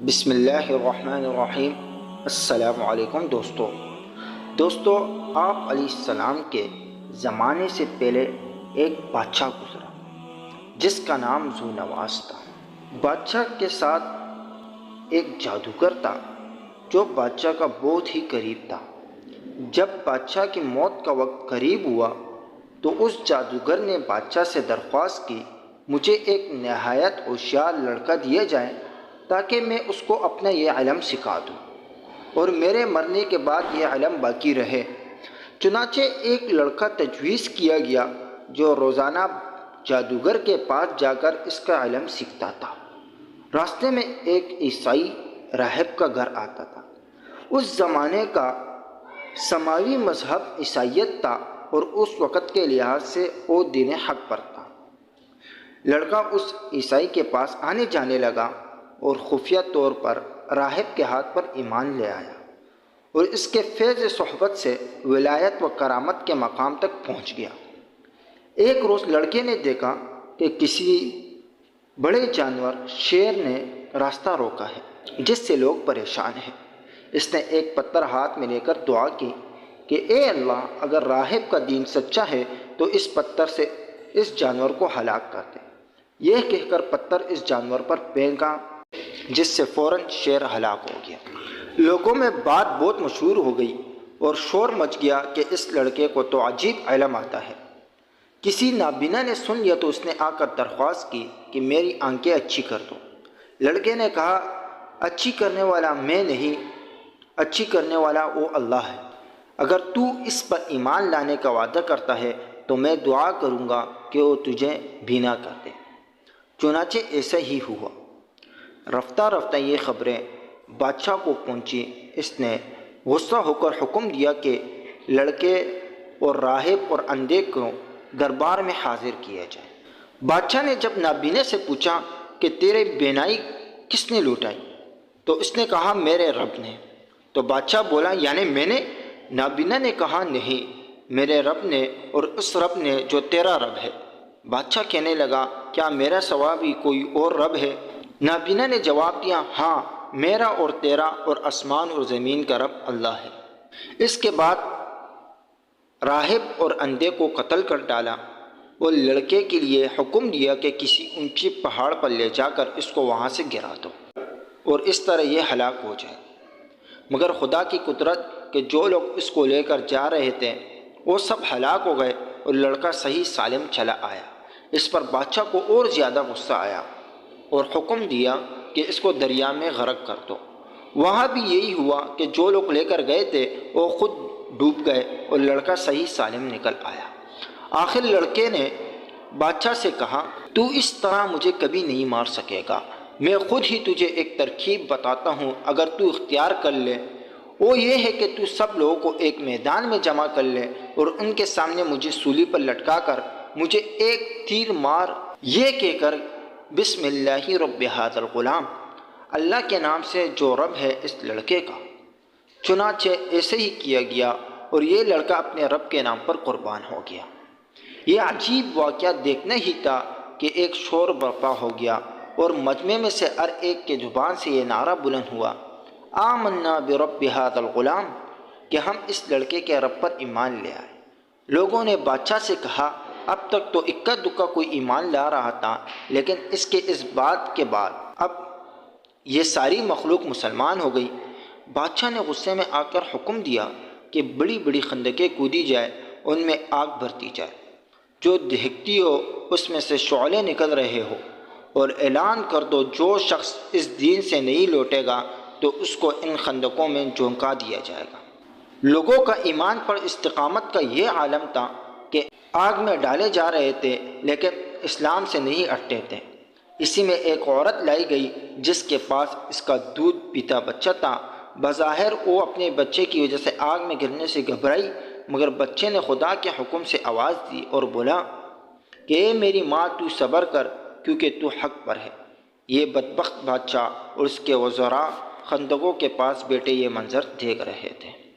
بسم اللہ الرحمن الرحیم۔ السلام علیکم دوستو، آپ علیہ السلام کے زمانے سے پہلے ایک بادشاہ گزرا جس کا نام ذونواس تھا۔ بادشاہ کے ساتھ ایک جادوگر تھا جو بادشاہ کا بہت ہی قریب تھا۔ جب بادشاہ کی موت کا وقت قریب ہوا تو اس جادوگر نے بادشاہ سے درخواست کی، مجھے ایک نہایت ہوشیار لڑکا دیا جائے تاکہ میں اس کو اپنا یہ علم سکھا دوں اور میرے مرنے کے بعد یہ علم باقی رہے۔ چنانچہ ایک لڑکا تجویز کیا گیا جو روزانہ جادوگر کے پاس جا کر اس کا علم سیکھتا تھا۔ راستے میں ایک عیسائی راہب کا گھر آتا تھا۔ اس زمانے کا سماوی مذہب عیسائیت تھا اور اس وقت کے لحاظ سے وہ دین حق پر تھا۔ لڑکا اس عیسائی کے پاس آنے جانے لگا اور خفیہ طور پر راہب کے ہاتھ پر ایمان لے آیا اور اس کے فیض صحبت سے ولایت و کرامت کے مقام تک پہنچ گیا۔ ایک روز لڑکے نے دیکھا کہ کسی بڑے جانور شیر نے راستہ روکا ہے جس سے لوگ پریشان ہیں۔ اس نے ایک پتھر ہاتھ میں لے کر دعا کی کہ اے اللہ، اگر راہب کا دین سچا ہے تو اس پتھر سے اس جانور کو ہلاک کر دے۔ یہ کہہ کر پتھر اس جانور پر پھینکا جس سے فوراً شیر ہلاک ہو گیا۔ لوگوں میں بات بہت مشہور ہو گئی اور شور مچ گیا کہ اس لڑکے کو تو عجیب علم آتا ہے۔ کسی نابینا نے سن لیا تو اس نے آ کر درخواست کی کہ میری آنکھیں اچھی کر دو۔ لڑکے نے کہا، اچھی کرنے والا میں نہیں، اچھی کرنے والا وہ اللہ ہے۔ اگر تو اس پر ایمان لانے کا وعدہ کرتا ہے تو میں دعا کروں گا کہ وہ تجھے بینا کر دے۔ چنانچہ ایسا ہی ہوا۔ رفتہ رفتہ یہ خبریں بادشاہ کو پہنچی۔ اس نے غصہ ہو کر حکم دیا کہ لڑکے اور راہب اور اندھے کو دربار میں حاضر کیا جائے۔ بادشاہ نے جب نابینے سے پوچھا کہ تیرے بینائی کس نے لوٹائی تو اس نے کہا، میرے رب نے۔ تو بادشاہ بولا، یعنی میں نے؟ نابینا نے کہا، نہیں، میرے رب نے اور اس رب نے جو تیرا رب ہے۔ بادشاہ کہنے لگا، کیا میرا سوا بھی کوئی اور رب ہے؟ نابینا نے جواب دیا، ہاں، میرا اور تیرا اور آسمان اور زمین کا رب اللہ ہے۔ اس کے بعد راہب اور اندھے کو قتل کر ڈالا اور لڑکے کے لیے حکم دیا کہ کسی اونچے پہاڑ پر لے جا کر اس کو وہاں سے گرا دو اور اس طرح یہ ہلاک ہو جائے۔ مگر خدا کی قدرت کہ جو لوگ اس کو لے کر جا رہے تھے وہ سب ہلاک ہو گئے اور لڑکا صحیح سالم چلا آیا۔ اس پر بادشاہ کو اور زیادہ غصہ آیا اور حکم دیا کہ اس کو دریا میں غرق کر دو۔ وہاں بھی یہی ہوا کہ جو لوگ لے کر گئے تھے وہ خود ڈوب گئے اور لڑکا صحیح سالم نکل آیا۔ آخر لڑکے نے بادشاہ سے کہا، تو اس طرح مجھے کبھی نہیں مار سکے گا، میں خود ہی تجھے ایک ترکیب بتاتا ہوں، اگر تو اختیار کر لے۔ وہ یہ ہے کہ تو سب لوگوں کو ایک میدان میں جمع کر لے اور ان کے سامنے مجھے سولی پر لٹکا کر مجھے ایک تیر مار، یہ کہہ کر بسم اللہ رب ھذا الغلام، اللہ کے نام سے جو رب ہے اس لڑکے کا۔ چنانچہ ایسے ہی کیا گیا اور یہ لڑکا اپنے رب کے نام پر قربان ہو گیا۔ یہ عجیب واقعہ دیکھنا ہی تھا کہ ایک شور برپا ہو گیا اور مجمع میں سے ہر ایک کے زبان سے یہ نعرہ بلند ہوا، آمنا برب ھذا الغلام، کہ ہم اس لڑکے کے رب پر ایمان لے آئے۔ لوگوں نے بادشاہ سے کہا، اب تک تو اکا دکا کوئی ایمان لا رہا تھا، لیکن اس کے اس بات کے بعد اب یہ ساری مخلوق مسلمان ہو گئی۔ بادشاہ نے غصے میں آ کر حکم دیا کہ بڑی بڑی خندقیں کودی جائے، ان میں آگ بھرتی جائے، جو دہکتی ہو اس میں سے شعلے نکل رہے ہو، اور اعلان کر دو جو شخص اس دین سے نہیں لوٹے گا تو اس کو ان خندقوں میں جھونکا دیا جائے گا۔ لوگوں کا ایمان پر استقامت کا یہ عالم تھا کہ آگ میں ڈالے جا رہے تھے لیکن اسلام سے نہیں ہٹتے تھے۔ اسی میں ایک عورت لائی گئی جس کے پاس اس کا دودھ پیتا بچہ تھا۔ بظاہر وہ اپنے بچے کی وجہ سے آگ میں گرنے سے گھبرائی، مگر بچے نے خدا کے حکم سے آواز دی اور بولا کہ اے میری ماں، تو صبر کر کیونکہ تو حق پر ہے۔ یہ بدبخت بادشاہ اور اس کے وزراء خندقوں کے پاس بیٹھے یہ منظر دیکھ رہے تھے۔